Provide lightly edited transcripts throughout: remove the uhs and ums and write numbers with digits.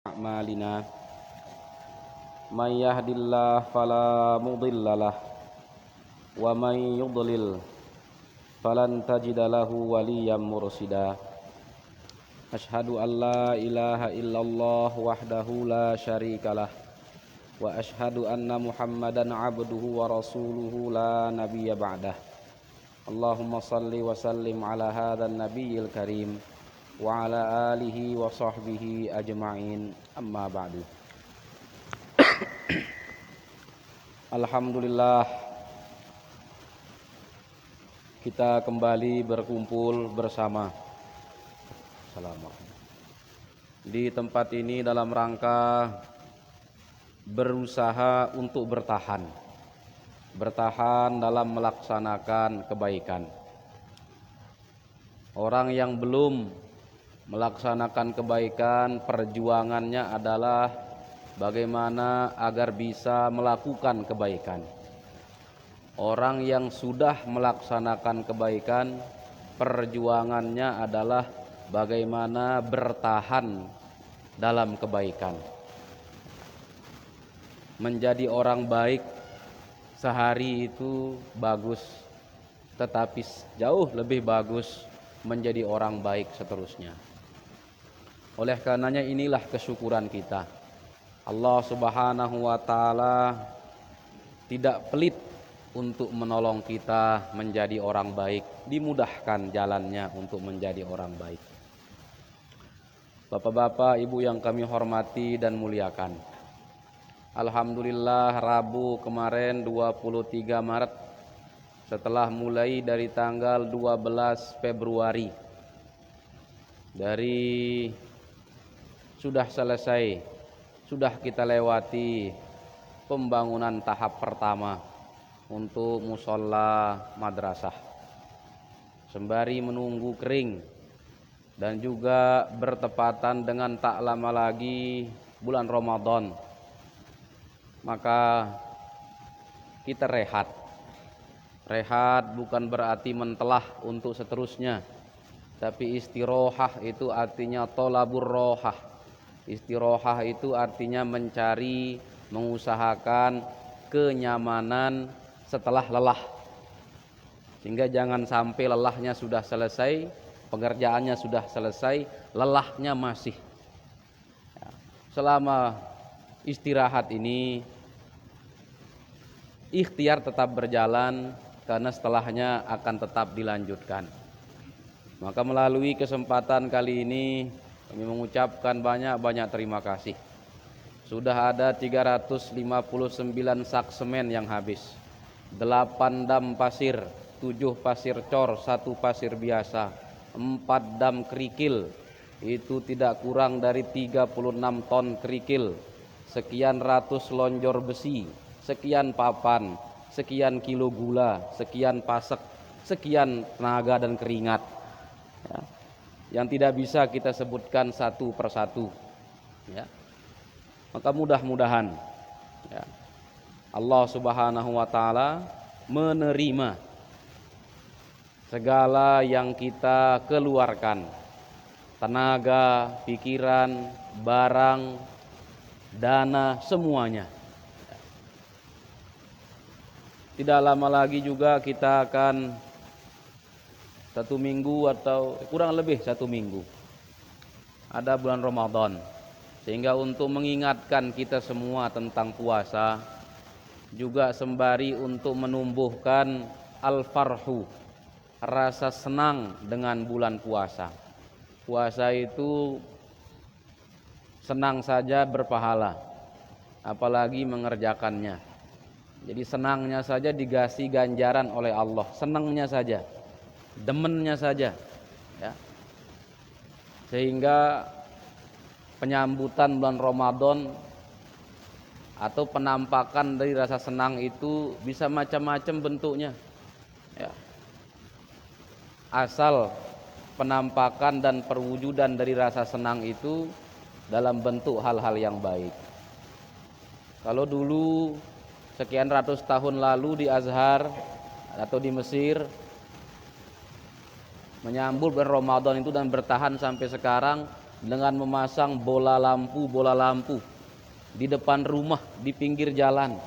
أعمالنا من يهد الله فلا مضل له ومن يضلل فلن تجد له وليا مرشدا أشهد أن لا إله إلا الله وحده لا شريك له وأشهد أن محمدا عبده ورسوله لا نبي بعده اللهم صل وسلم على هذا النبي الكريم وعلى آله وصحبه أجمعين أما بعد. Alhamdulillah, kita kembali berkumpul bersama di tempat ini dalam rangka berusaha untuk bertahan dalam melaksanakan kebaikan. Orang yang belum melaksanakan kebaikan, perjuangannya adalah bagaimana agar bisa melakukan kebaikan. Orang yang sudah melaksanakan kebaikan, perjuangannya adalah bagaimana bertahan dalam kebaikan. Menjadi orang baik sehari itu bagus, tetapi jauh lebih bagus menjadi orang baik seterusnya. Oleh karenanya inilah kesyukuran kita. Allah Subhanahu wa taala tidak pelit untuk menolong kita menjadi orang baik, dimudahkan jalannya untuk menjadi orang baik. Bapak-bapak, Ibu yang kami hormati dan muliakan. Alhamdulillah, Rabu kemarin 23 Maret setelah mulai dari tanggal 12 Februari sudah kita lewati pembangunan tahap pertama untuk musola madrasah. Sembari menunggu kering dan juga bertepatan dengan tak lama lagi bulan Ramadan, maka kita rehat bukan berarti mentelah untuk seterusnya, tapi istirohah itu artinya tolabur rohah. Istirohah itu artinya mencari, mengusahakan kenyamanan setelah lelah, sehingga jangan sampai lelahnya sudah selesai, pekerjaannya sudah selesai, lelahnya masih. Selama istirahat ini ikhtiar tetap berjalan, karena setelahnya akan tetap dilanjutkan. Maka melalui kesempatan kali ini kami mengucapkan banyak terima kasih. Sudah ada 359 sak semen yang habis, 8 dam pasir, 7 pasir cor, 1 pasir biasa, 4 dam kerikil, itu tidak kurang dari 36 ton kerikil, sekian ratus lonjor besi, sekian papan, sekian kilo gula, sekian pasek, sekian tenaga dan keringat, ya, yang tidak bisa kita sebutkan satu persatu, ya. Maka mudah-mudahan, ya, Allah Subhanahu wa taala menerima segala yang kita keluarkan, tenaga, pikiran, barang, dana, semuanya. Tidak lama lagi juga kita akan 1 minggu atau kurang lebih 1 minggu ada bulan Ramadan, sehingga untuk mengingatkan kita semua tentang puasa, juga sembari untuk menumbuhkan al-farhu, rasa senang dengan bulan puasa. Puasa itu senang saja berpahala, apalagi mengerjakannya. Jadi senangnya saja dikasih ganjaran oleh Allah, senangnya saja, demennya saja, ya. Sehingga penyambutan bulan Ramadan atau penampakan dari rasa senang itu bisa macam-macam bentuknya, ya. Asal penampakan dan perwujudan dari rasa senang itu dalam bentuk hal-hal yang baik. Kalau dulu sekian ratus tahun lalu di Azhar atau di Mesir menyambut bulan Ramadan itu dan bertahan sampai sekarang, dengan memasang bola lampu di depan rumah, di pinggir jalan.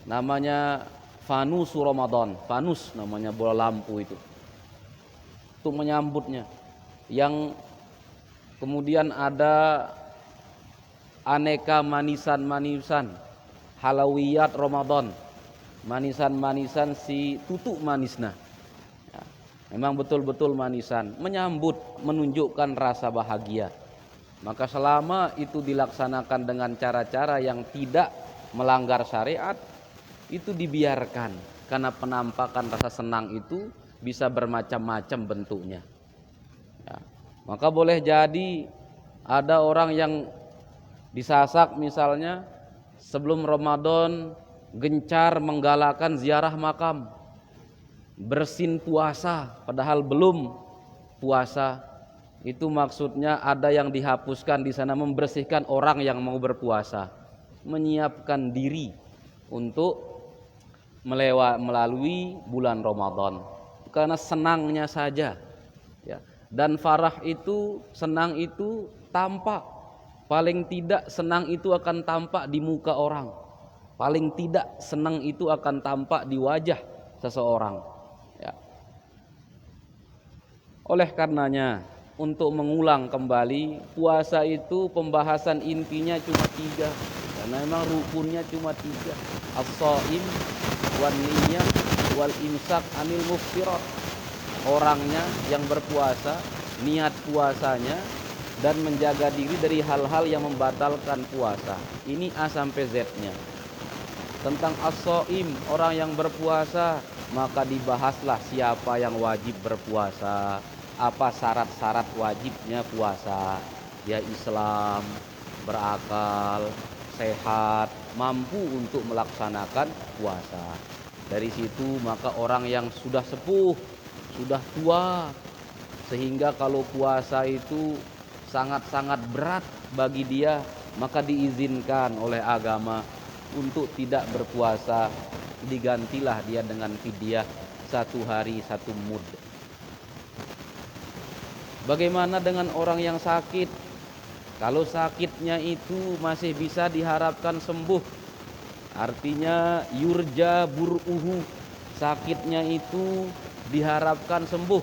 Namanya fanus Ramadan, fanus namanya bola lampu itu. Untuk menyambutnya. Yang kemudian ada aneka manisan-manisan, halawiyat Ramadan, manisan-manisan si tutuk manisna. Ya, memang betul-betul manisan, menyambut, menunjukkan rasa bahagia. Maka selama itu dilaksanakan dengan cara-cara yang tidak melanggar syariat, itu dibiarkan, karena penampakan rasa senang itu bisa bermacam-macam bentuknya. Ya, maka boleh jadi ada orang yang disasak misalnya sebelum Ramadan gencar menggalakkan ziarah makam, bersin puasa padahal belum puasa. Itu maksudnya ada yang dihapuskan di sana, membersihkan orang yang mau berpuasa, menyiapkan diri untuk melalui bulan Ramadan karena senangnya saja. Ya. Dan farah itu, senang itu tampak, paling tidak senang itu akan tampak di muka orang, paling tidak senang itu akan tampak di wajah seseorang. Ya. Oleh karenanya, untuk mengulang kembali, puasa itu pembahasan intinya cuma 3, karena memang rukunnya cuma 3: as-shaim, wan niyah, wal imsak anil muftirat. Orangnya yang berpuasa, niat puasanya, dan menjaga diri dari hal-hal yang membatalkan puasa. Ini A sampai Z-nya. Tentang as-shaim, orang yang berpuasa, maka dibahaslah siapa yang wajib berpuasa, apa syarat-syarat wajibnya puasa. Ya Islam, berakal, sehat, mampu untuk melaksanakan puasa. Dari situ maka orang yang sudah sepuh, sudah tua, sehingga kalau puasa itu sangat-sangat berat bagi dia, maka diizinkan oleh agama untuk tidak berpuasa, digantilah dia dengan fidyah 1 hari 1 mud. Bagaimana dengan orang yang sakit? Kalau sakitnya itu masih bisa diharapkan sembuh, artinya yurja bur'uhu, sakitnya itu diharapkan sembuh,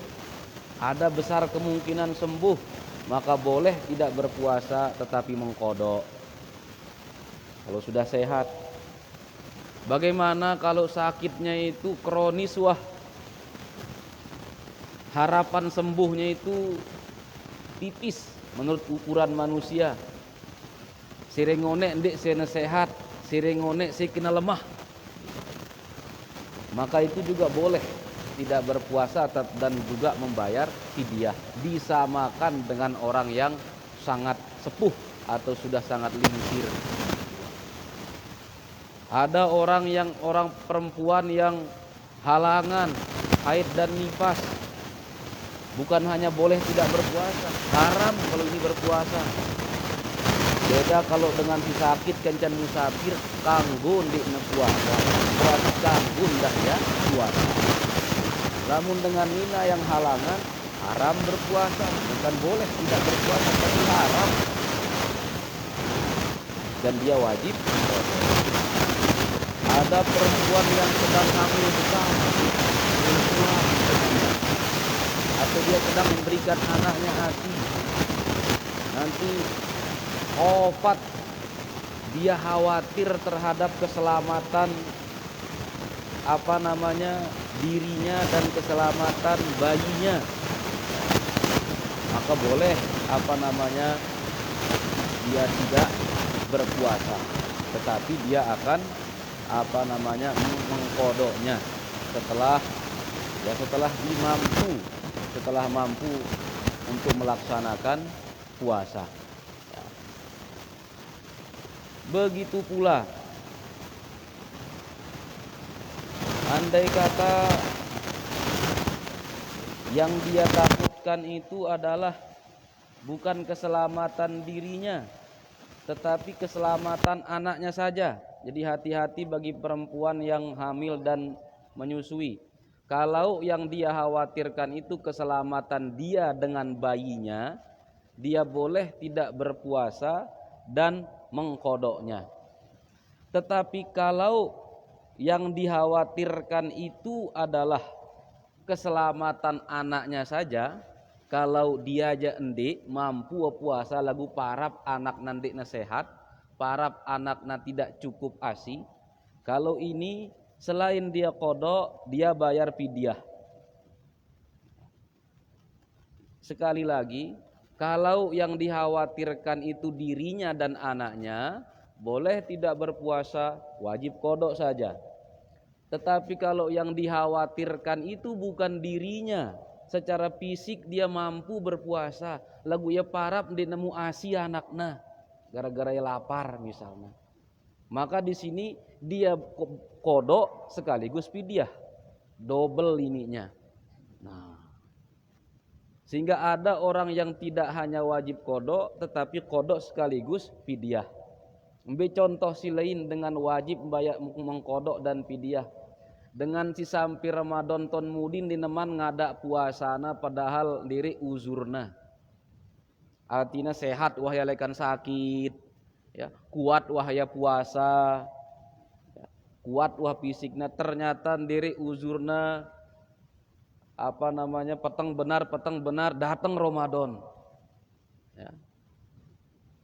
ada besar kemungkinan sembuh, maka boleh tidak berpuasa tetapi mengqadha kalau sudah sehat. Bagaimana kalau sakitnya itu kronis, wah, harapan sembuhnya itu tipis menurut ukuran manusia. Sirengone ndek sena sehat, sirengone si kena lemah. Maka itu juga boleh tidak berpuasa dan juga membayar fidyah, disamakan dengan orang yang sangat sepuh atau sudah sangat lincir. Ada orang perempuan yang halangan haid dan nifas, bukan hanya boleh tidak berpuasa, haram kalau ini berpuasa. Beda kalau dengan si sakit kencan musafir, kanggo ndekna puasa, berarti kanggo dah ya puasa. Namun dengan Nina yang halangan, haram berpuasa, bukan boleh tidak berpuasa, tapi haram. Dan dia wajib. Ada perempuan yang sedang hamil besar, atau dia sedang memberikan anaknya ASI, nanti wafat, dia khawatir terhadap keselamatan dirinya dan keselamatan bayinya, maka boleh dia tidak berpuasa, tetapi dia akan mengqadhanya setelah mampu untuk melaksanakan puasa. Ya. Begitu pula andai kata yang dia takutkan itu adalah bukan keselamatan dirinya, tetapi keselamatan anaknya saja. Jadi hati-hati bagi perempuan yang hamil dan menyusui. Kalau yang dia khawatirkan itu keselamatan dia dengan bayinya, dia boleh tidak berpuasa dan mengkodoknya. Tetapi kalau yang dikhawatirkan itu adalah keselamatan anaknya saja, kalau dia aja endik mampu puasa lagu parap anak nanti sehat, parap anak tidak cukup asi, kalau ini selain dia kodok, dia bayar fidyah. Sekali lagi, kalau yang dikhawatirkan itu dirinya dan anaknya, boleh tidak berpuasa, wajib kodok saja. Tetapi kalau yang dikhawatirkan itu bukan dirinya, secara fisik dia mampu berpuasa, lagu ya parap dia nemu asi anaknya, gara-gara ya lapar misalnya. Maka di sini dia kodok sekaligus fidyah, double ininya. Nah, sehingga ada orang yang tidak hanya wajib kodok, tetapi kodok sekaligus fidyah. Ambil contoh si lain dengan wajib membayar mengkodok dan fidyah. Dengan si sampai Ramadan ton mudin dineman ngadak puasana padahal diri uzurna. Artinya sehat wahya lekan sakit, ya, kuat wahya puasa, ya, kuat wah fisikna, ternyata diri uzurna peteng benar datang Ramadan, ya.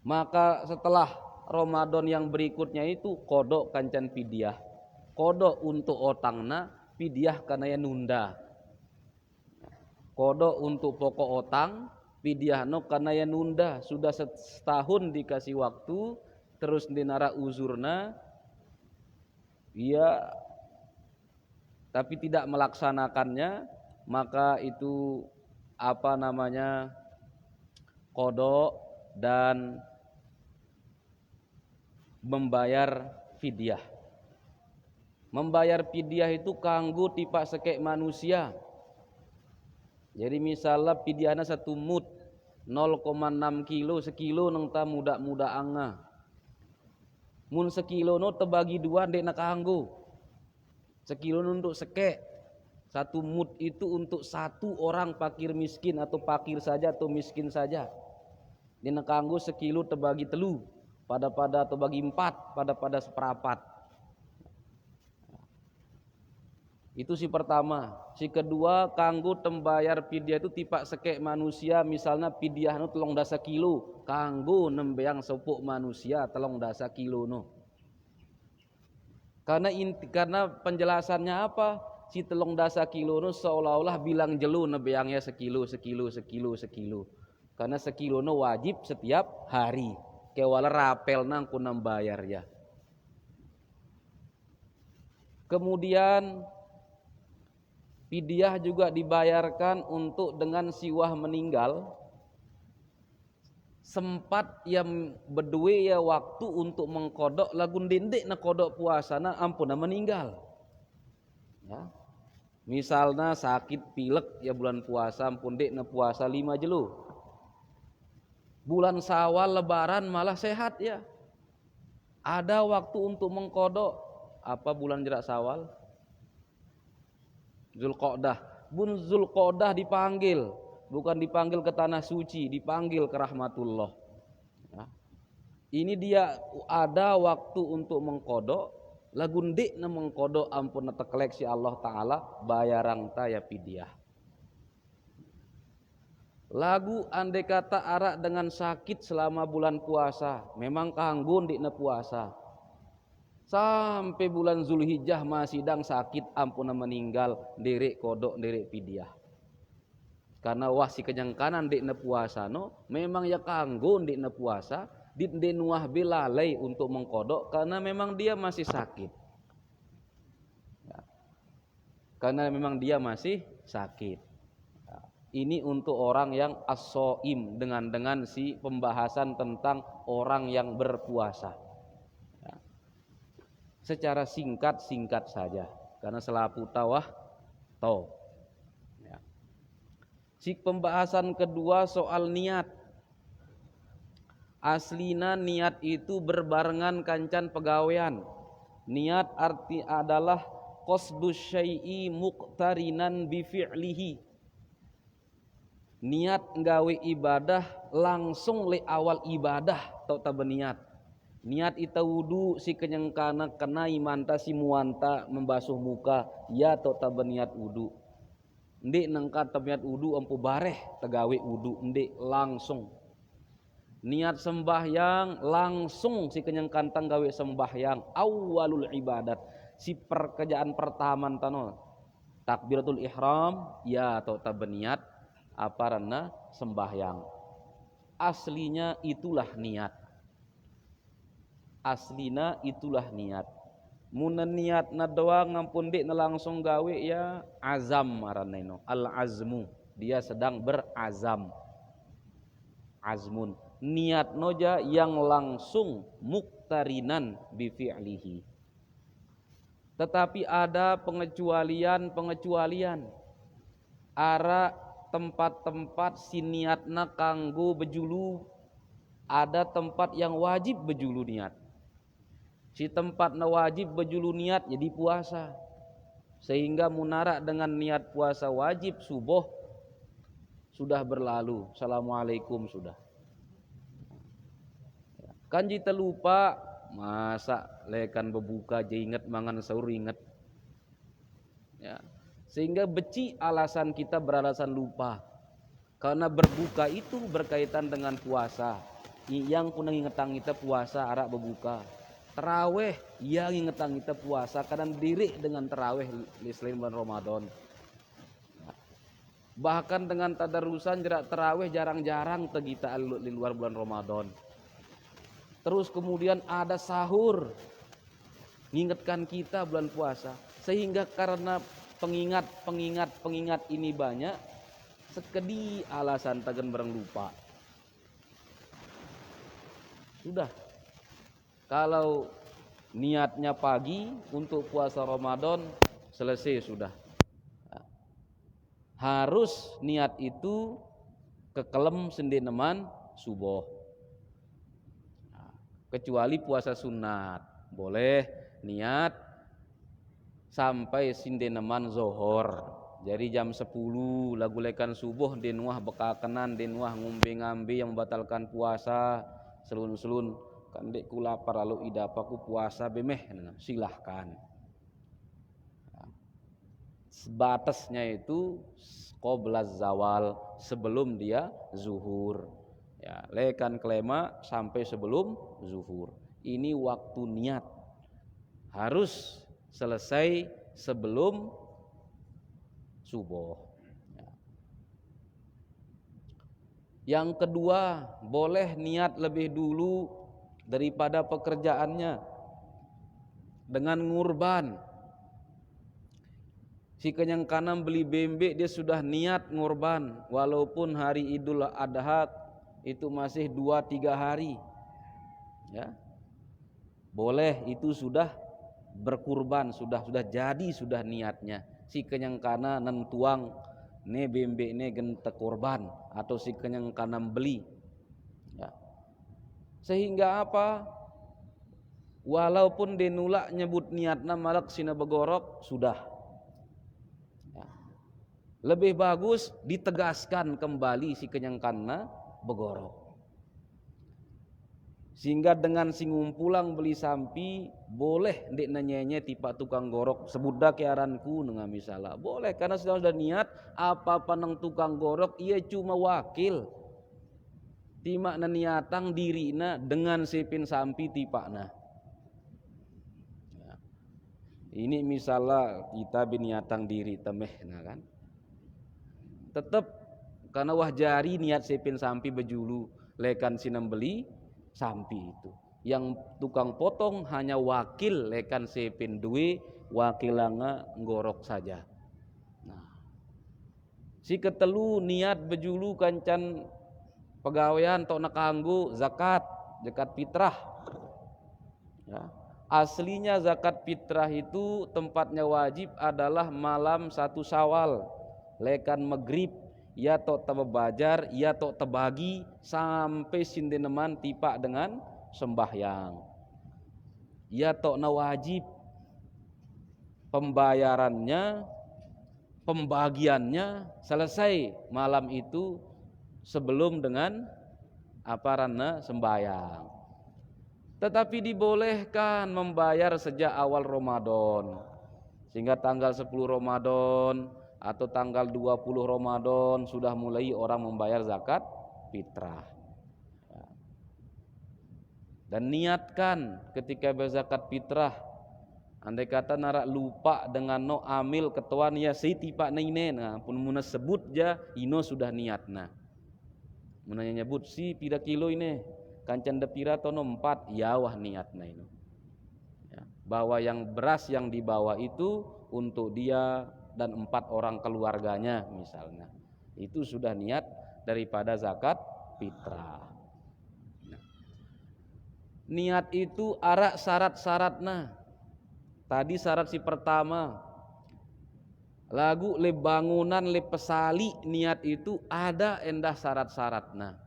Maka setelah Ramadan yang berikutnya itu kodok kancan fidyah, kodok untuk otangna, fidyah karena ya nunda, kodok untuk pokok otang, fidyah no karena ya nunda, sudah setahun dikasih waktu terus dinara uzurna, ya, tapi tidak melaksanakannya, maka itu kodok dan membayar fidyah. Membayar fidyah itu kanggo tipak sekek manusia. Jadi misalnya fidyahna 1 mud 0,6 kilo, sekilo nang ta muda anga. Mun sekilo no terbagi 2 ndek nak kanggo. Sekilo untuk sekek. 1 mud itu untuk 1 orang fakir miskin atau fakir saja atau miskin saja. Dia nak kanggo sekilo terbagi 3 pada atau bagi 4 pada seperapat. Itu si pertama. Si kedua, kanggo tembayar fidyah itu tipak sekek manusia, misalnya fidyah no 13 kilo, kanggo nembeang sepuk manusia 13 kilo no. Karena penjelasannya apa? Si 13 kilo no seolah-olah bilang jelu nembeangnya sekilo. Karena sekilo no wajib setiap hari. Kewala rapel nang ku nembayar ya. Kemudian fidyah juga dibayarkan untuk dengan siwah meninggal sempat yang berdua ya waktu untuk mengkodok lagun dendek na kodok puasana ampuna meninggal, ya. Misalnya sakit pilek ya bulan puasa ampun dek na puasa 5 jelu, bulan Syawal lebaran malah sehat ya, ada waktu untuk mengkodok apa bulan jerak Syawal Zulqa'dah. Bun Zulqa'dah dipanggil, bukan dipanggil ke tanah suci, dipanggil ke rahmatullah. Ya. Ini dia ada waktu untuk mengkodok, lagundik na mengkodok ampun na tekelek si Allah Ta'ala bayarang ta ya fidyah. Lagu andai kata arak dengan sakit selama bulan puasa, memang kanggun dik na puasa. Sampai bulan Zulhijjah masih dang sakit ampuna meninggal, derek kodok derek fidyah. Karena wah si kenyangkanan dek na puasa no, memang ya kanggo dek na puasa, dit denuah belalai untuk mengkodok karena memang dia masih sakit. Ya. Karena memang dia masih sakit. Ya. Ini untuk orang yang as-shaim dengan si pembahasan tentang orang yang berpuasa. Secara singkat saja karena selapu tawah tau. Ya. Si pembahasan kedua soal niat. Aslina niat itu berbarengan kancan pegawean. Niat arti adalah qasdus syai'i muqtarinan bi fi'lihi. Niat nggawe ibadah langsung le awal ibadah tok ta berniat. Niat ita wudu si kenyengkana kena imanta si muanta membasuh muka ya tok ta berniat wudu. Ndik nengka niat wudu ampu bareh tegawe wudu ndik langsung. Niat sembahyang langsung si kenyengkan gawe sembahyang awalul ibadat si pekerjaan pertama tano takbiratul ihram ya atau ta berniat apa rena sembahyang. Aslinya itulah niat. Aslina itulah niat. Mun niat na doang ngampun dik na langsung gawe ya azam maraneno. Al azmu, dia sedang berazam. Azmun, niat noja yang langsung muktarinan bi fi'lihi. Tetapi ada pengecualian. Ara tempat-tempat si niatna kanggo bejulu, ada tempat yang wajib bejulu niat. Si tempat na wajib bejulu niat jadi puasa. Sehingga munara dengan niat puasa wajib subuh sudah berlalu. Assalamualaikum sudah. Kan jita lupa masa lekan berbuka je ingat mangan sahur ingat. Ya. Sehingga beci alasan kita beralasan lupa. Karena berbuka itu berkaitan dengan puasa. Yang pun ingetang kita puasa arak berbuka. Terawih yang ingetang kita puasa kadang diri dengan terawih selain bulan Ramadan. Bahkan dengan tadarusan jerak terawih jarang-jarang tegita di luar bulan Ramadan. Terus kemudian ada sahur mengingatkan kita bulan puasa. Sehingga karena pengingat ini banyak, sekedi alasan tagan barang lupa. Sudah. Kalau niatnya pagi untuk puasa Ramadan selesai sudah. Harus niat itu kekelem sendeneman subuh. Kecuali puasa sunat, boleh niat sampai sindeneman zohor. Jadi jam 10 lagu lekan subuh denuah bekakenan denuah ngombe ngambe yang membatalkan puasa selun-selun. Kandek ku lapar lalu idapaku puasa bemeh silahkan. Batasnya itu qoblaz zawal sebelum dia zuhur. Ya, lekan kelema sampai sebelum zuhur. Ini waktu niat. Harus selesai sebelum subuh. Ya. Yang kedua, boleh niat lebih dulu daripada pekerjaannya dengan ngurban. Si kenyang kanan beli bembek dia sudah niat ngurban walaupun hari Idul Adha itu masih 2-3 hari. Ya. Boleh itu sudah berkurban, sudah jadi sudah niatnya. Si kenyang kanan nentuang ne bembek ne gente kurban atau si kenyang kanan beli. Ya. Sehingga apa? Walaupun denulak nyebut niatna malak sina begorok sudah. Ya. Lebih bagus ditegaskan kembali si kenyangkanna begorok. Sehingga dengan si ngumpulang beli sampi boleh ndek nanyenye tipa tukang gorok sebudak yaranku dengan misalnya boleh karena sudah niat apa panang tukang gorok ia cuma wakil. Timak na niatang dirina dengan sepin sampi tipakna. Ya. Ini misalnya kita biniatang diri temehna kan. Tetap karena wah jari niat sepin sampi bejulu lekan sinam beli sampi itu. Yang tukang potong hanya wakil lekan sepin duwe wakilanga ngorok saja. Nah. Si ketelu niat bejulu kancan pegawaian tok nak kanggo zakat fitrah. Ya. Aslinya zakat fitrah itu tempatnya wajib adalah malam 1 Syawal, lekan maghrib, ya tok tebajar, ya tok tebagi sampai sindeneman tipak dengan sembahyang. Ya tok na wajib pembayarannya, pembagiannya selesai malam itu sebelum dengan sembahyang. Tetapi dibolehkan membayar sejak awal Ramadan, sehingga tanggal 10 Ramadan atau tanggal 20 Ramadan sudah mulai orang membayar zakat fitrah. Dan niatkan ketika berzakat fitrah, andai kata narak lupa dengan no amil ketuan ya si tipak nine, nah pun muna sebut ja ino sudah niatna. Munanya nyebut si pira kilo ini kancan depira tono 4 ya wah niatna ini. Ya, bahwa yang beras yang dibawa itu untuk dia dan 4 orang keluarganya misalnya. Itu sudah niat daripada zakat fitrah. Niat itu arak syarat-syaratna. Tadi syarat si pertama, lagu le bangunan le pesali niat itu ada endah syarat-syaratna.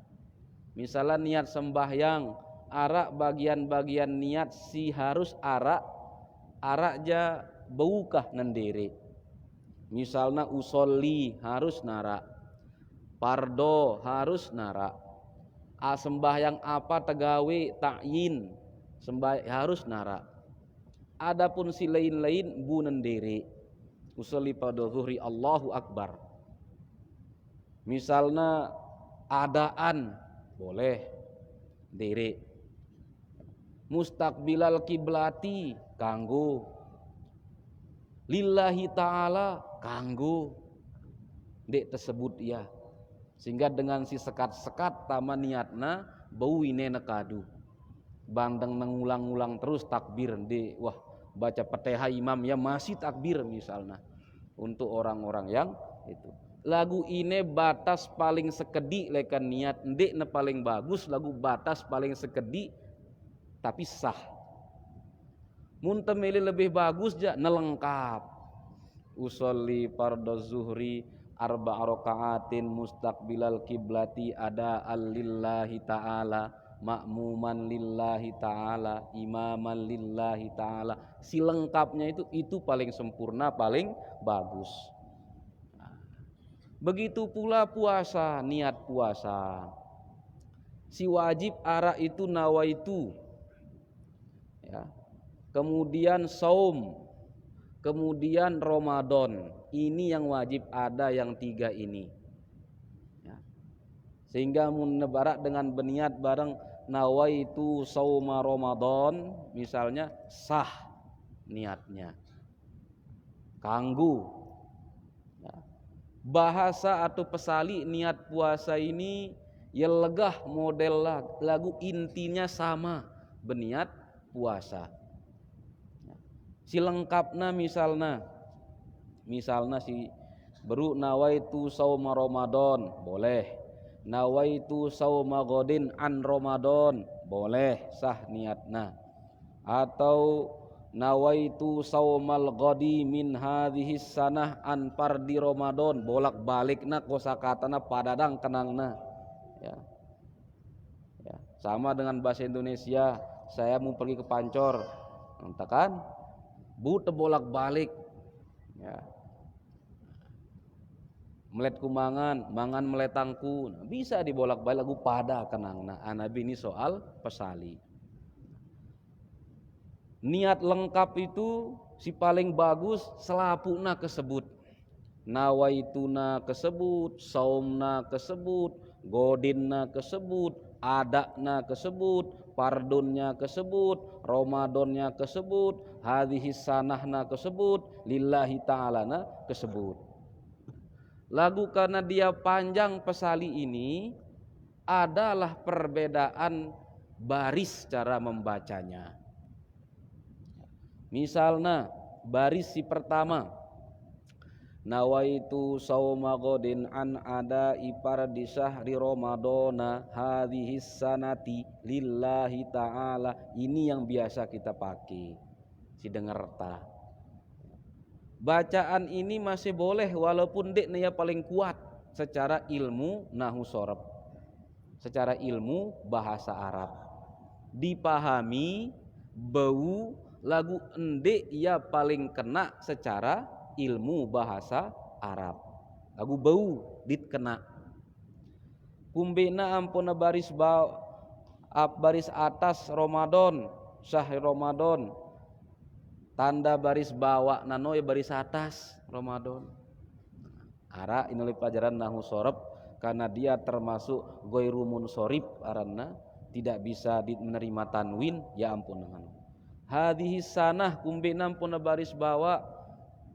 Misalnya niat sembahyang, arak bagian-bagian niat si harus arak ja beukah nendiri. Misalnya usolli harus narak, pardo harus narak, sembahyang apa tegawe takyin harus narak. Adapun si lain-lain bu nendiri, usolli pada zuhri Allahu Akbar. Misalnya adaan boleh diri, mustaqbilal kiblati kanggo, lillahi ta'ala kanggo dek tersebut ya. Sehingga dengan si sekat-sekat tama niatna bau ini nekadu bandeng mengulang-ulang terus takbir di wah baca Fatihah imam ya masih takbir misalnya untuk orang-orang yang itu. Lagu ini batas paling sekedi lekan niat ndek na paling bagus lagu batas paling sekedi tapi sah. Mun temeli lebih bagus ja nelengkap. Usolli fardhu zuhri arba'a raka'atin mustaqbilal kiblati ada lillahi ta'ala ma'muman lillahi ta'ala imaman lillahi ta'ala. Si lengkapnya itu paling sempurna, paling bagus. Begitu pula puasa, niat puasa. Si wajib arak itu nawaitu. Ya. Kemudian saum, kemudian Ramadan. Ini yang wajib ada yang 3 ini. Ya. Sehingga munebarak dengan berniat bareng nawaitu sauma Ramadan misalnya sah niatnya. Kanggu. Ya. Bahasa atau pesali niat puasa ini ya legah model lagu intinya sama berniat puasa. Si lengkapna misalnya si beru nawaitu sauma Ramadan boleh, nawaitu sauma godin an Ramadan boleh sah niatna, atau nawaitu saumal godi min hadhihi sanah an pardi Ramadan bolak-balikna kosakatana padadang kenangna ya. Ya, sama dengan bahasa Indonesia, saya mau pergi ke Pancor katakan bu bolak-balik ya. Melet kumangan, mangan meletangku, nah, bisa dibolak-balik lagu pada kenangna. Anabi ini soal pesali. Niat lengkap itu si paling bagus selapuna kesebut. Nawaituna kesebut, saumna kesebut, godinna kesebut, adakna kesebut, pardunnya kesebut, Ramadannya kesebut, hadhihi sanahna kesebut, lillahi ta'alana kesebut. Lagu karena dia panjang pesali ini adalah perbedaan baris cara membacanya. Misalnya baris si pertama nawaitu sauma godin an ada ipar di syahri Ramadana hadhihi sanati lillahi ta'ala. Ini yang biasa kita pakai si dengar ta. Bacaan ini masih boleh walaupun deknya paling kuat secara ilmu nahu sorab, secara ilmu bahasa Arab dipahami bau lagu endek ya paling kena secara ilmu bahasa Arab. Lagu bau dit kena. kumbena ampuna baris atas Ramadan, syahri Ramadan, tanda baris bawah nanoy baris atas Ramadan. Ara ini pelajaran nahu sorab karena dia termasuk goiru munsorib aranna tidak bisa menerima tanwin, ya ampun dengan hadhihi sanah kumbena ampuna baris bawah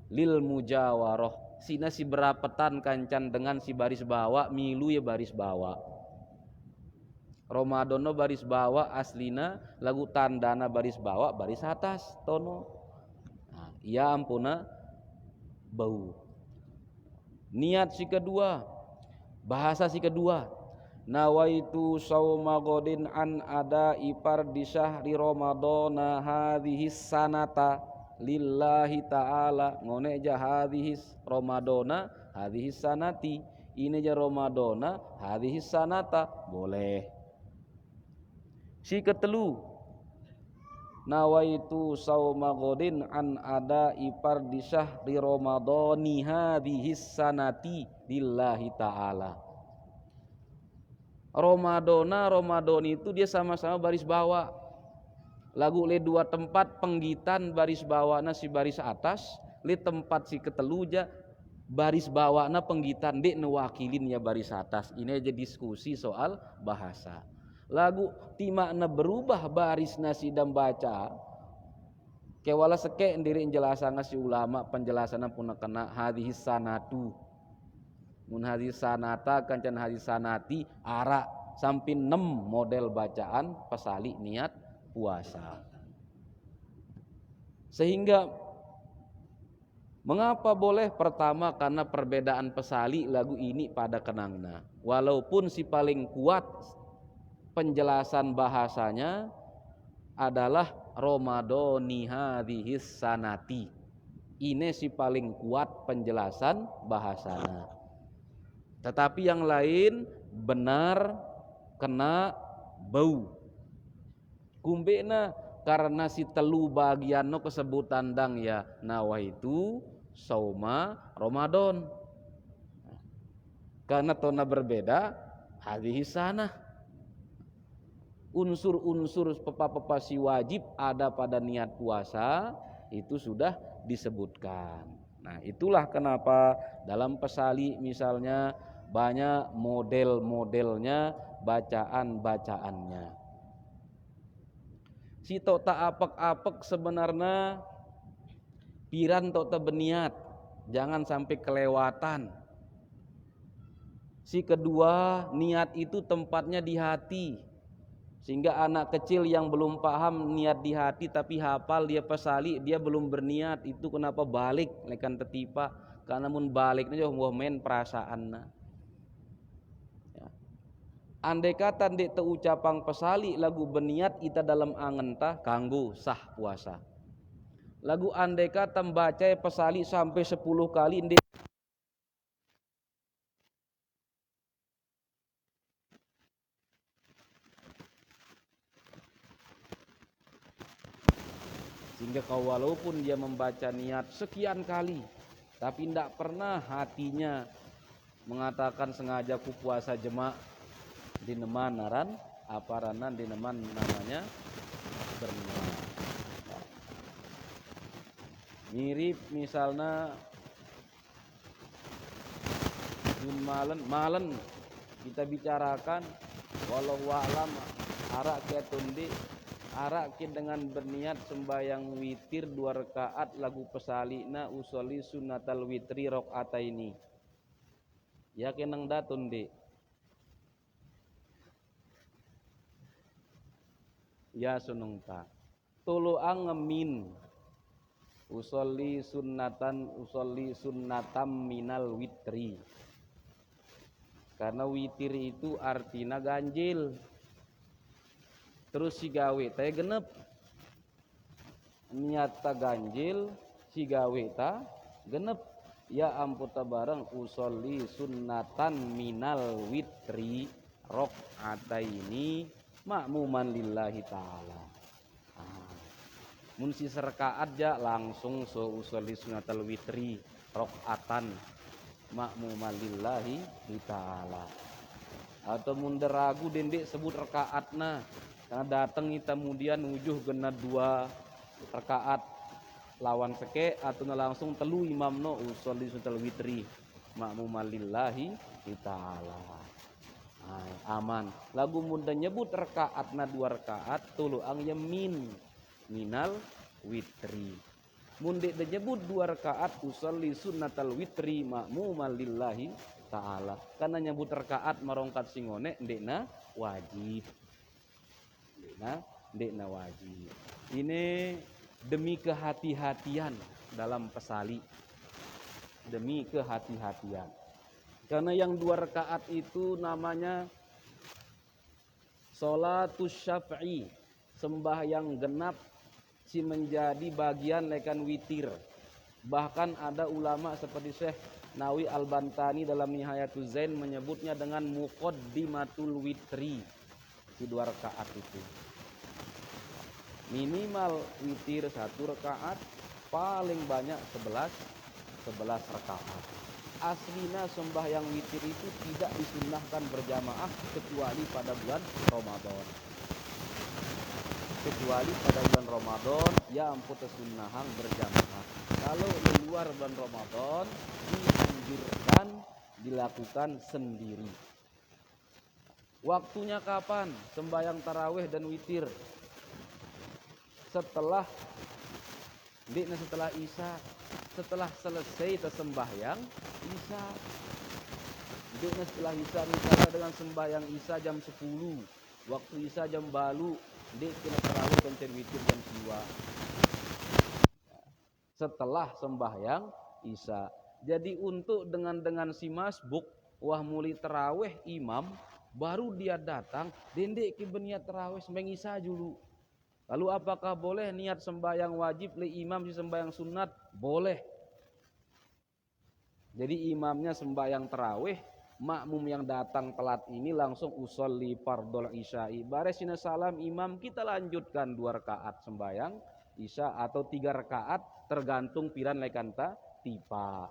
lil mujawaroh sina si berapatan kancan dengan si baris bawah milu ya baris bawah Ramadan baris bawah aslina lagu tandana baris bawah baris atas tono. Nah, ya ampuna bau. Niat si kedua, bahasa si kedua, nawaitu sauma godin an ada ipar di syahri Ramadana hadhihi sanata lillahi ta'ala ngone ja hadhihi Ramadana hadhihi sanati ini ja Ramadana hadhihi sanata boleh. Si ketelu, nawaitu sauma godin an ada ipar di syahri Ramadani hadhihi sanati lillahi ta'ala. Ramadan itu dia sama-sama baris bawah. Lagu le dua tempat penggitan baris bawahna si baris atas, le tempat si keteluja baris bawahna penggitan dek newakilin ya baris atas. Ini aja diskusi soal bahasa. Lagu timakna berubah baris nasi dan baca kewala seke ndiri penjelasan si ulama penjelasan pun kena hadhihi sanatu mun hadhihi sanata kancan hadhihi sanati ara sampai 6 model bacaan pesali niat puasa. Sehingga mengapa boleh? Pertama karena perbedaan pesali lagu ini pada kenangna walaupun si paling kuat penjelasan bahasanya adalah Ramadani hadhis sanati. Ini si paling kuat penjelasan bahasanya. Tetapi yang lain benar kena bau. Kumbena karena si telu bagianno kesebutan dang ya nawaitu sauma Ramadan. Karena tona berbeda hadhis sanah. Unsur-unsur pepa-pepa si wajib ada pada niat puasa itu sudah disebutkan. Nah, itulah kenapa dalam pesali misalnya banyak model-modelnya, bacaan-bacaannya. Si tota apek-apek sebenarnya piran tota beniat, jangan sampai kelewatan. Si kedua, niat itu tempatnya di hati. Sehingga anak kecil yang belum paham niat di hati tapi hafal dia pesali dia belum berniat itu kenapa balik lekan tetipa karena mun baliknya jauh men perasaanna. Ya. Andai kata ndek teucapang pesali lagu berniat ita dalam angen tah kanggo sah puasa. Lagu andai kata membaca pesali sampai 10 kali ndek sehingga walaupun dia membaca niat sekian kali tapi tidak pernah hatinya mengatakan sengaja ku puasa jemaah di neman naran aparanan di neman namanya berniat. Mirip misalnya malen kita bicarakan walau wa'lam arak ketundi arakin dengan berniat sembahyang witir 2 rakaat lagu pesalina usolli sunnatal witri rakaataini. Ya kenang datun di. Ya sunung ta. Tuluang ngemin. Usolli sunnatam minal witri. Karena witir itu artinya ganjil. Terus si gawe teh genep niat ganjil si gawe ta genep ya amputa bareng usolli sunnatan minal witri rakaataini makmuman lillahi ta'ala. Mun si serkaat ja langsung so usolli sunnatal witri rakaatan makmuman lillahi ta'ala. atau mundur ragu dendek sebut rakaatna karena datang kita kemudian ujuh gena 2 rakaat lawan seke atau langsung telu imamno usolli sunnatal witri makmuman lillahi ta'ala. Aman lagu muda nyebut rakaatna 2 rakaat tulu ang yamin minal witri mundik nyebut 2 rakaat usolli sunnatal witri makmuman lillahi ta'ala karena nyebut rakaat marongkat singone ndekna wajib ndekna wajib. Ini demi kehati-hatian dalam pesali, demi kehati-hatian karena yang 2 rakaat itu namanya sholatus syaf'i, sembahyang genap si menjadi bagian lekan witir. Bahkan ada ulama seperti Syekh Nawawi Al-Bantani dalam Nihayatul Zain menyebutnya dengan muqaddimatul witri. Di 2 rakaat itu minimal witir 1 rakaat, paling banyak 11 rakaat. Aslina sembahyang witir itu tidak disunnahkan berjamaah kecuali pada bulan Ramadan. Kecuali pada bulan Ramadan ya ampun sunnahan berjamaah. Kalau di luar bulan Ramadan dianjurkan dilakukan sendiri. Waktunya kapan sembahyang tarawih dan witir? Setelah Isya, setelah selesai tersembahyang Isya. Setelah Isya misalnya dengan sembahyang Isya jam 10, waktu Isya jam balu, kena tarawih dan witir jam 2. Setelah sembahyang Isya. Jadi untuk dengan si masbuk wah muli tarawih imam baru dia datang dendek ke berniat tarawih sembahyang Isya dulu. Lalu apakah boleh niat sembahyang wajib le imam si sembahyang sunat? Boleh. Jadi imamnya sembahyang tarawih, makmum yang datang telat ini langsung usolli fardhol isya'i. Baresina salam imam kita lanjutkan 2 rakaat sembahyang isya atau 3 rakaat tergantung piran lekanta tipa.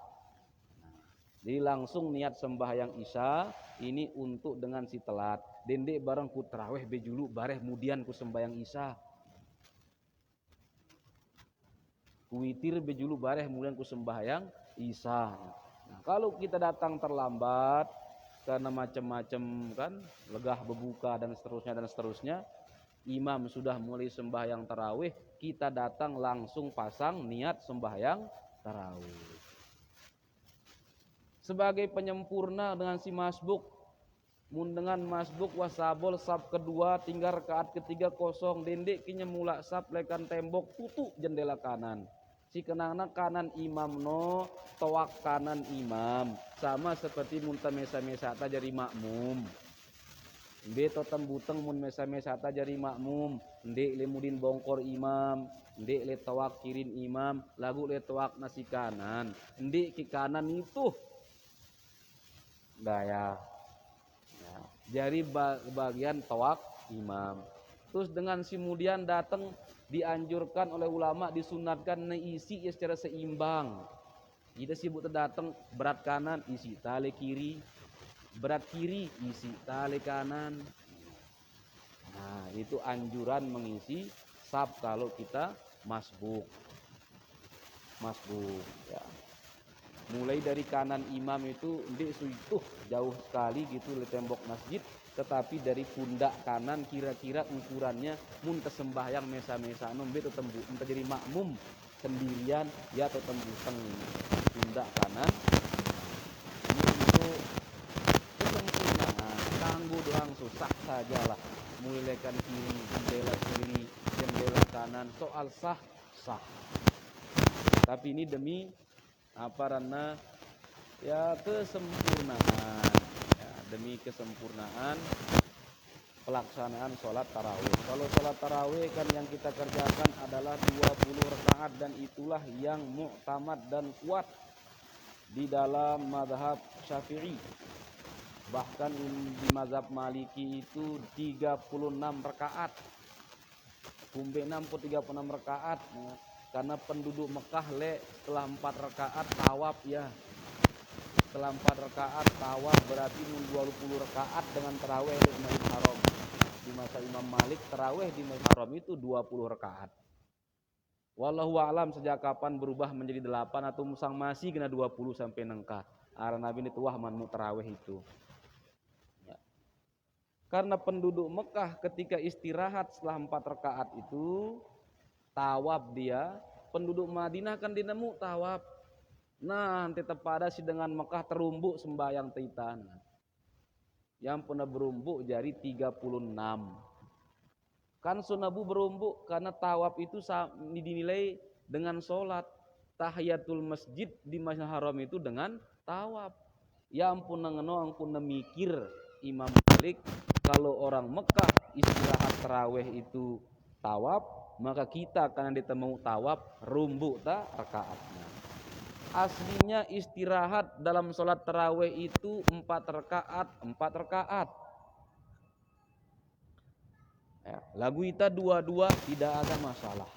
Jadi langsung niat sembahyang isya ini untuk dengan si telat. Dendek bareng ku tarawih bejulu bareh kemudian ku sembahyang isya. Witir bejulu bareh kemudian ku sembahyang isya. Nah, kalau kita datang terlambat karena macam-macam kan legah berbuka dan seterusnya, imam sudah mulai sembahyang tarawih, kita datang langsung pasang niat sembahyang tarawih. Sebagai penyempurna dengan si masbuk, dengan masbuk wasabol sab kedua tinggal rakaat ketiga kosong dendek kinya mula sab lekan tembok tutup jendela kanan. Si kenana kanan imam no toak kanan imam sama seperti munta mesa-mesa ta jari makmum. Ndek to tembuteng mun mesa-mesa ta jari makmum, ndek le mudin bongkor imam, ndek le toak kirin imam, lagu le toak nasi kanan, ndek ki kanan itu daya. Ya, jari bagian toak imam. Terus dengan si kemudian datang dianjurkan oleh ulama disunatkan isi secara seimbang. Kita sibuk datang berat kanan isi tali kiri, berat kiri isi tali kanan. Nah, itu anjuran mengisi sab kalau kita masbuk ya. Mulai dari kanan imam itu ndek suituh jauh sekali gitu le tembok masjid, tetapi dari pundak kanan kira-kira ukurannya mun tersembahyang mesa-mesa nombe tembu entah jadi makmum sendirian ya atau tembuteng pundak kanan. Ini itu kesempurnaan kanggo doang susah sajalah mulai kan kiri jendela kanan soal sah tapi ini demi karena ya kesempurnaan ya, demi kesempurnaan pelaksanaan sholat tarawih. Kalau sholat tarawih kan yang kita kerjakan adalah 20 rakaat dan itulah yang mu'tamad dan kuat di dalam mazhab Syafi'i. Bahkan di mazhab Maliki itu 36 rakaat. Kumbe 36 rakaat karena penduduk Mekah setelah 4 rakaat tawaf ya. setelah 4 rakaat tawaf berarti 20 rakaat dengan tarawih di Masjidil Haram. Di masa Imam Malik tarawih di Masjidil Haram itu 20 rakaat. Wallahu a'lam sejak kapan berubah menjadi 8 atau musang masih kena 20 sampai nengkah. Ara Nabi itu wah manmu tarawih itu. Ya. Karena penduduk Mekah ketika istirahat setelah 4 rakaat itu tawaf dia, penduduk Madinah kan dinemu tawaf. Nah, nanti tepada si dengan Mekah terumbuk sembahyang titan. Yang pernah berumbuk jadi 36. Kan sunabu berumbuk karena tawaf itu dinilai dengan sholat. Tahiyatul masjid di Masjidil Haram itu dengan tawaf. Ya ampun ampun mikir Imam Malik kalau orang Mekah istirahat tarawih itu tawaf, maka kita karena ditemu tawaf rumbuk tak rakaatnya. Aslinya istirahat dalam sholat tarawih itu 4 rakaat. Ya, lagu kita dua-dua tidak ada masalah.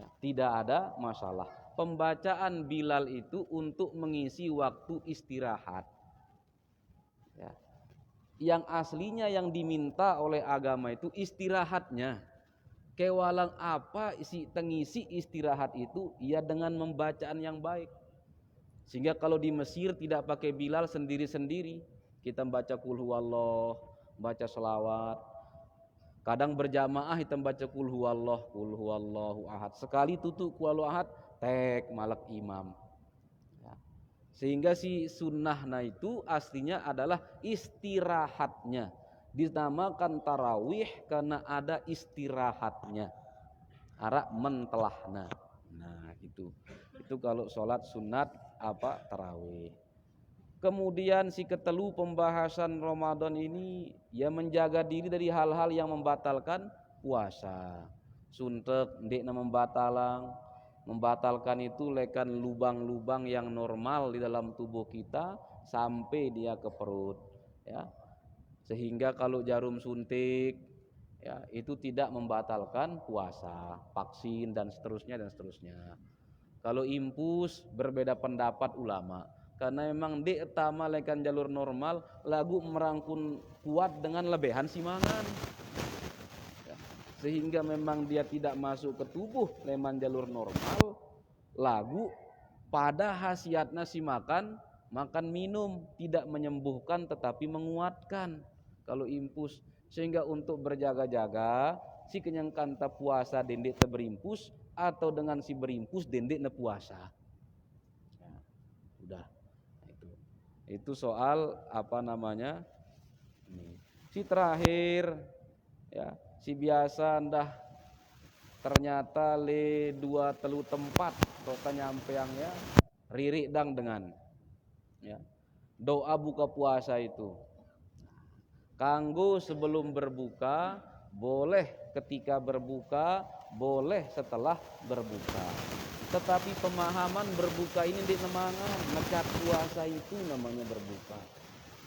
Ya, tidak ada masalah. Pembacaan Bilal itu untuk mengisi waktu istirahat. Ya. Yang aslinya yang diminta oleh agama itu istirahatnya. Kewalang apa isi tengisi istirahat itu ya dengan membacaan yang baik. Sehingga kalau di Mesir tidak pakai Bilal sendiri-sendiri, kita baca qul huwallah, baca selawat. Kadang berjamaah kita baca qul huwallahu ahad. Sekali tutup qul huwallahu ahad, tek malak imam. Ya. Sehingga si sunnahna itu aslinya adalah istirahatnya. Dinamakan tarawih karena ada istirahatnya. Arak mentelahna. Nah, itu. Itu kalau sholat sunat tarawih. Kemudian si ketelu pembahasan Ramadan ini ya menjaga diri dari hal-hal yang membatalkan puasa. Suntek ndek na membatalkan itu lekan lubang-lubang yang normal di dalam tubuh kita sampai dia ke perut ya. Sehingga kalau jarum suntik ya itu tidak membatalkan puasa, vaksin dan seterusnya. Kalau impus berbeda pendapat ulama. Karena memang di utama lekan jalur normal lagu merangkun kuat dengan lebihan simangan ya. Sehingga memang dia tidak masuk ke tubuh leman jalur normal lagu pada khasiatnya si makan minum tidak menyembuhkan tetapi menguatkan kalau impus. Sehingga untuk berjaga-jaga si kenyangkan tak puasa dendek tak berimpus atau dengan si berimpus dendek na puasa ya, udah. Itu soal ini. Si terakhir ya, si biasa ndah ternyata le 2 telu tempat kota nyampeangnya ririk dang dengan ya. Doa buka puasa itu. Kanggo sebelum berbuka, boleh ketika berbuka, boleh setelah berbuka. Tetapi pemahaman berbuka ini di nemangan, mecat puasa itu namanya berbuka.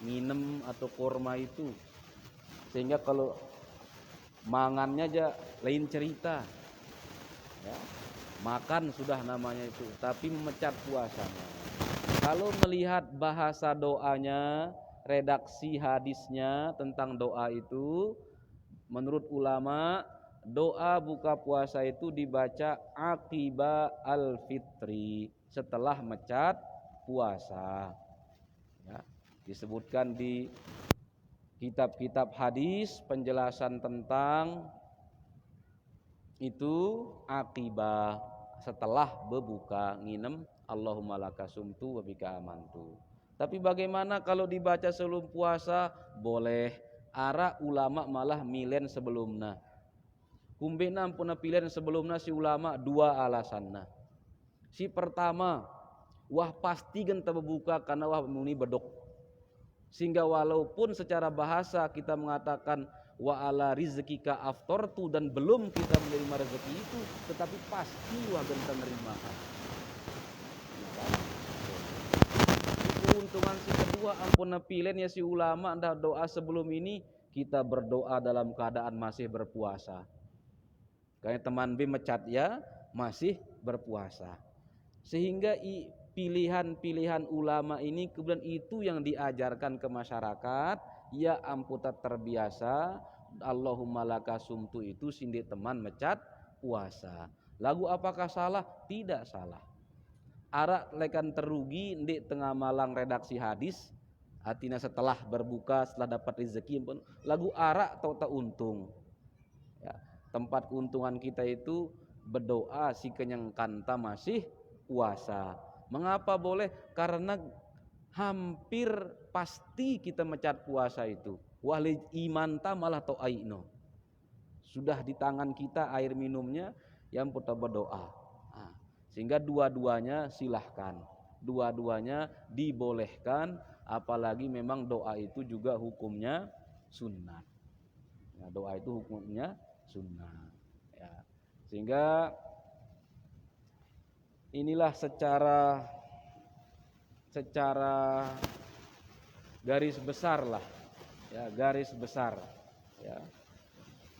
Minum atau kurma itu. Sehingga kalau mangannya aja lain cerita. Ya, makan sudah namanya itu, tapi memecat puasanya. Kalau melihat bahasa doanya, redaksi hadisnya tentang doa itu, menurut ulama doa buka puasa itu dibaca aqiba al-fitri, setelah mecat puasa ya. Disebutkan di kitab-kitab hadis penjelasan tentang itu aqiba, setelah berbuka nginem Allahumma laka sumtu wa bika amantu. Tapi bagaimana kalau dibaca sebelum puasa? Boleh. Ara ulama malah milen sebelumna. Kumbena ampuna pilihan sebelumna si ulama 2 alasanna. Si pertama, wah pasti genta berbuka karena wah muni bedok. Sehingga walaupun secara bahasa kita mengatakan wa ala rizqika aftortu dan belum kita menerima rezeki itu, tetapi pasti wah genta nerima. Keuntungan si kedua ampuna pilihan ya si ulama anda doa sebelum ini kita berdoa dalam keadaan masih berpuasa. Kayak teman B mecat ya masih berpuasa. Sehingga pilihan-pilihan ulama ini kemudian itu yang diajarkan ke masyarakat, ya amputat terbiasa, Allahumma laka sumtu itu sindik teman mecat puasa. Lagu apakah salah? Tidak salah. Arak lekan terugi ndik tengah malang redaksi hadis, artinya setelah berbuka, setelah dapat rezeki pun lagu arak atau tak untung. Ya, tempat keuntungan kita itu berdoa si kenyang kanta masih puasa. Mengapa boleh? Karena hampir pasti kita mecat puasa itu. Wali iman ta malah to aino. Sudah di tangan kita air minumnya, yang kita berdoa. Nah, sehingga dua-duanya silahkan, dua-duanya dibolehkan, apalagi memang doa itu juga hukumnya sunnah. Ya, doa itu hukumnya sunnah. Ya. Sehingga inilah secara garis besar lah, ya, garis besar, ya,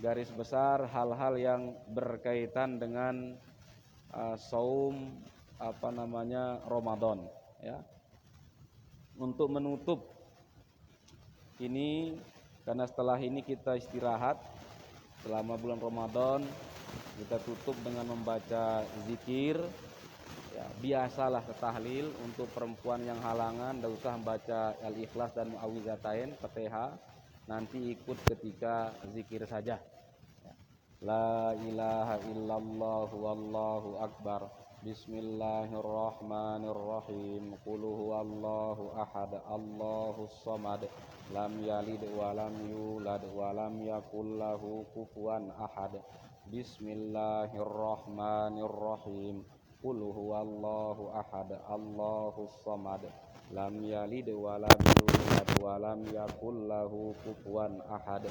garis besar hal-hal yang berkaitan dengan saum Ramadan, ya. Untuk menutup ini, karena setelah ini kita istirahat selama bulan Ramadan, kita tutup dengan membaca zikir. Ya, biasalah tahlil untuk perempuan yang halangan, tidak usah membaca Al-Ikhlas dan Mu'awwizatain, Fatihah, nanti ikut ketika zikir saja. Ya. La ilaha illallah wallahu akbar. Bismillahirrahmanirrahim. Qul huwallahu ahad, Allahus samad, lam yalid wa lam yulad wa lam yakul lahu kufuwan ahad. Bismillahirrahmanirrahim. Qul huwallahu ahad, Allahus samad, lam yalid wa lam yulad wa lam yakul lahu kufuwan ahad.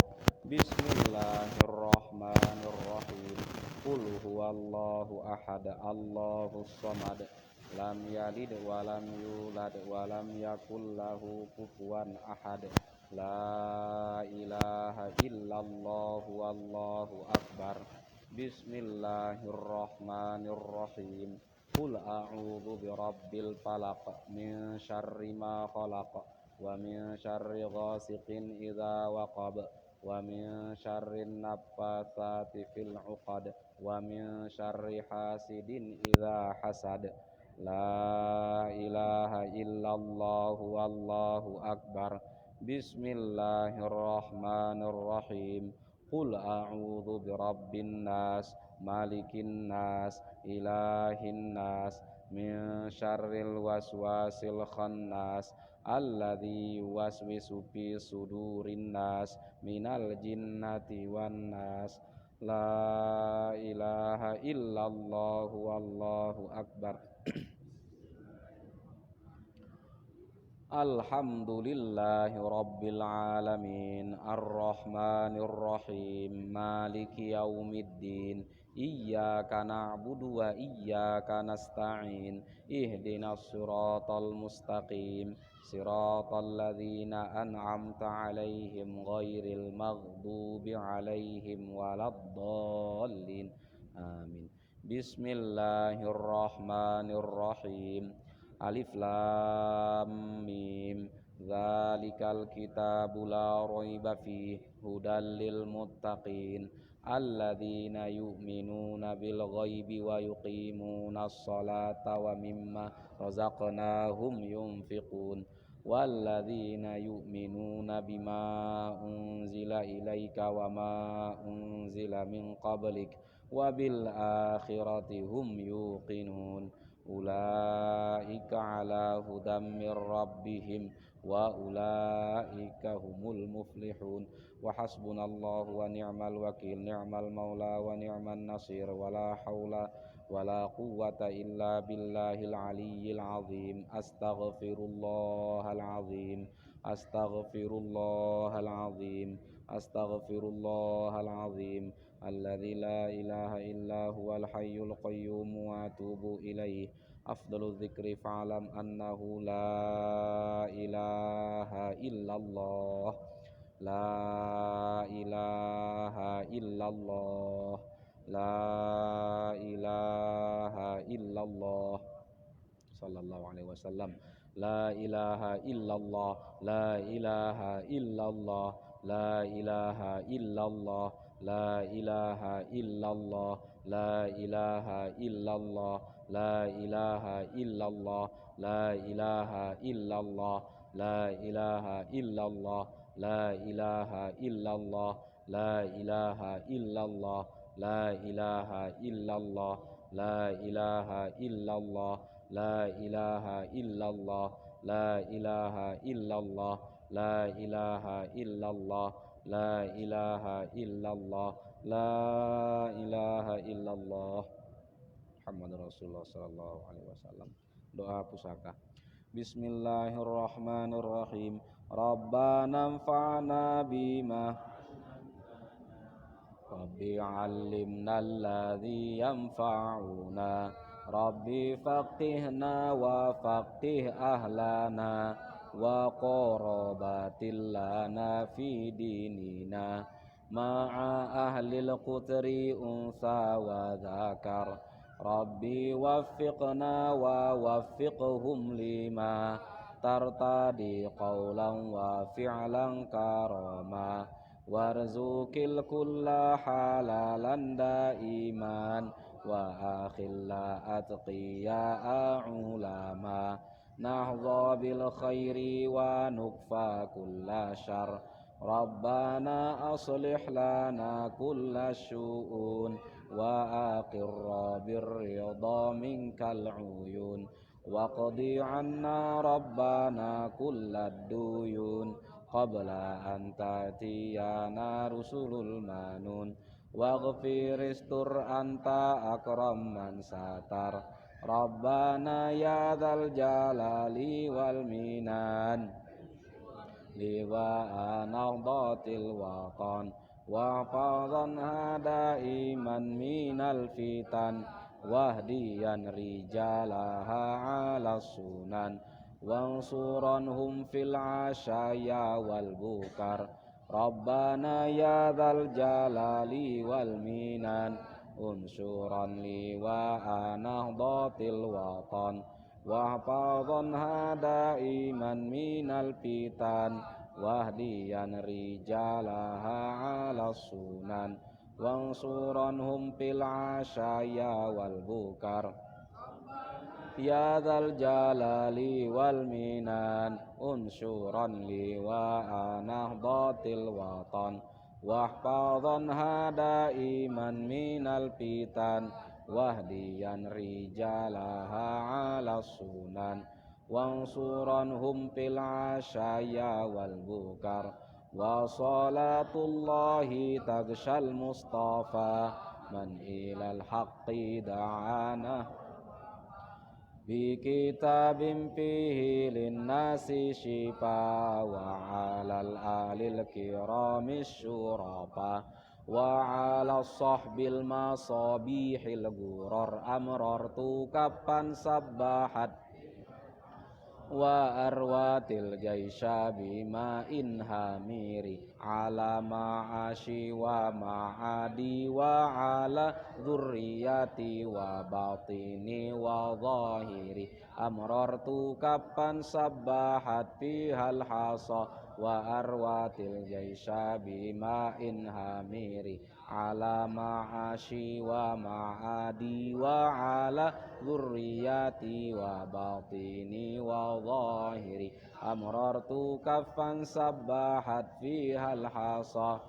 Bismillahirrahmanirrahim. Qul huwallahu ahad, Allahus samad, lam yalid wa lam yulad wa lam yakul lahu kufuwan ahad. La ilaha illallah wallahu akbar. Bismillahirrahmanirrahim. Qul a'udzu birabbil falaq, min syarri ma khalaq, wa min syarri ghasiqin idza waqab, wa min syarri naffatsati fil 'uqad, wa min syarri hasidin idza hasad. La ilaha illallah wallahu akbar. Bismillahirrahmanirrahim. Qul a'udzu birabbin nas, malikin nas, ilahin nas, min syarril waswasil khannas, alladzi yuwaswisu fi sudurin nas, minal jinnati wan nas. La ilaha illallah wallahu akbar. Alhamdulillahi rabbil alamin, arrahmanir rahim, maliki yaumiddin, iyyaka na'budu wa iyyaka nasta'in, ihdinas siratal mustaqim, siratal ladzina an'amta 'alaihim ghairil maghdubi 'alaihim waladdallin. Amin. Bismillahirrahmanirrahim. Alif lam mim, dzalikal kitabu la raiba fihi, hudal lil muttaqin, alladzina yu'minuna bil ghaibi wa yuqimunas salata wa mimma razaqnahum yunfiqun, walladzina yu'minuna bima unzila ilaika wa ma unzila min qablik, wa bil akhirati hum yuqinun. Ulaika ala hudam mir rabbihim wa ulaika humul muflihun. Wa hasbunallahu wa ni'mal wakil, ni'mal maula wa ni'man nasir, wa la haula wa la quwwata illa billahil aliyyil azim. Astaghfirullahal azim, astaghfirullahal azim, astaghfirullahal azim, alladzi la ilaha illa huwal hayyul qayyum wa atubu ilaih. Afdalul dzikri fa'lam annahu la ilaha illallah, la ilaha illallah, la ilaha illallah. sallallahu alaihi wasallam. La ilaha illallah, la ilaha illallah, la ilaha illallah, la ilaha illallah, la ilaha illallah, la ilaha illallah, la ilaha illallah, la ilaha illallah, la ilaha illallah, la ilaha illallah, la ilaha illallah, la ilaha illallah, la ilaha illallah, la ilaha illallah, la ilaha illallah, la ilaha illallah, la ilaha illallah. Muhammadur Rasulullah sallallahu alaihi wasallam. Doa pusaka. Bismillahirrahmanirrahim. Rabbana anfa'na bima Rabbi 'allimna alladhi yanfa'una. Rabbi faqihna wa faqih ahlana wa qarabatil lana fi dinina ma'a ahlil qutri unsa wa dzakar. Rabbi waffiqna wa waffiqhum lima tartadi qawlan wa fi'lan karama warzuqil kulla halalan daiman wa akhilla atqiya ulama nahdha bil khairi wa nukfa kulla syarr. Rabbana aslih lana kulla syu'un wa aqirra birridha minkal uyun wa qadi anna rabbana kullad duyun qabla an ta'tiyana rusulul manun waghfir istur anta akram man satar. Rabbana ya dzal jalali wal minan liwa nahdhatil waqan wa fadhan hadaiman minal fitan wahdiyan rijalaha ala sunan wansuranhum fil ashaya wal bukar. Rabbana ya dzal jalali wal minan unsuran liwa nahdhatil waqan wahfadhan hadaiman minal fitan wahdiyan rijalaha ala sunan wansuranhum fil ashaya wal bukar. Ya dzal jalali wal minan unsuran liwa nahdhatil watan wahfadhan hadaiman minal fitan wahdiyan rijalaha ala sunan wansuranhum fil ashaya wal bukar. Wa salatullahi tagshal mustafa man ilal haqqi da'ana bi kitabim fihi linnasi shifa wa alal alil kiramis syurafa wa ala sahbil masabihil gurar amrartu kapan sabbahat wa arwatil jaisha bima inhamiri ala ma'ashi wa ma'adi wa ala dzurriyyati wa batini wa zahiri amrartu kapan sabbahat fihal hasa wa arwatil jaisha bima inhamiri ala ma'ashi wa ma'adi wa ala dzurriyyati wa batini wa zahiri amrartu kaffan sabbahat fihal hasa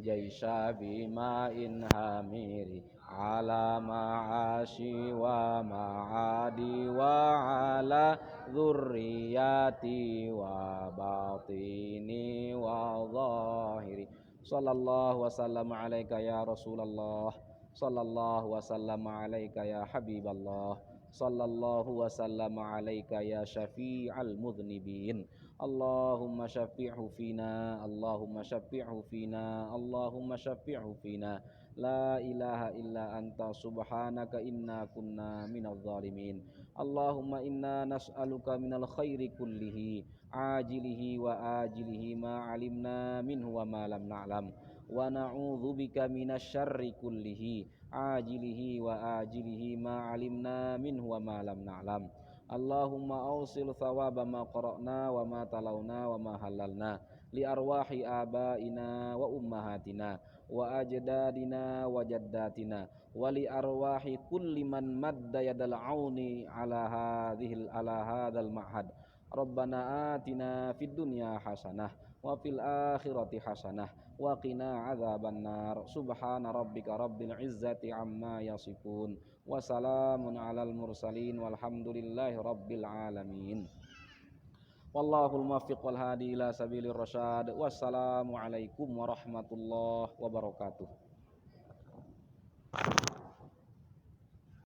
jaisha bima inhamiri ala ma'ashi wa ma'adi wa ala dzurriyyati wa batini wa zahiri. Sallallahu wasallam alaika ya Rasulullah, sallallahu wasallam alaika ya Habiballah, sallallahu wasallam alaika ya syafi'al mudhnibin. Allahumma syafi'hu fina, Allahumma syafi'hu fina, Allahumma syafi'hu fina. La ilaha illa anta subhanaka inna kunna minadh zalimin. Allahumma inna nas'aluka minal khairi kullihi ajilihi wa ajilihi ma alimna minhu wa ma lam na'lam wa na'udzubika minasyarri kullihi ajilihi wa ajilihi ma 'alimna minhu wa ma lam na'lam. Allahumma awsil thawaba ma qara'na wa ma talawna wa ma halalna li arwahi abaina wa ummahatina wa ajdadina wa jaddatina wa li arwahi kulli man madda yadal auni ala hadzal ma'had. Rabbana atina fid dunya hasanah wa fil akhirati hasanah wa qina adzabannar. Subhana rabbika rabbil izzati amma yasifun wa salamun alal mursalin walhamdulillahi rabbil alamin. Wallahul muwaffiq wal hadi ila sabilir rasyad. Wassalamu alaikum warahmatullahi wabarakatuh.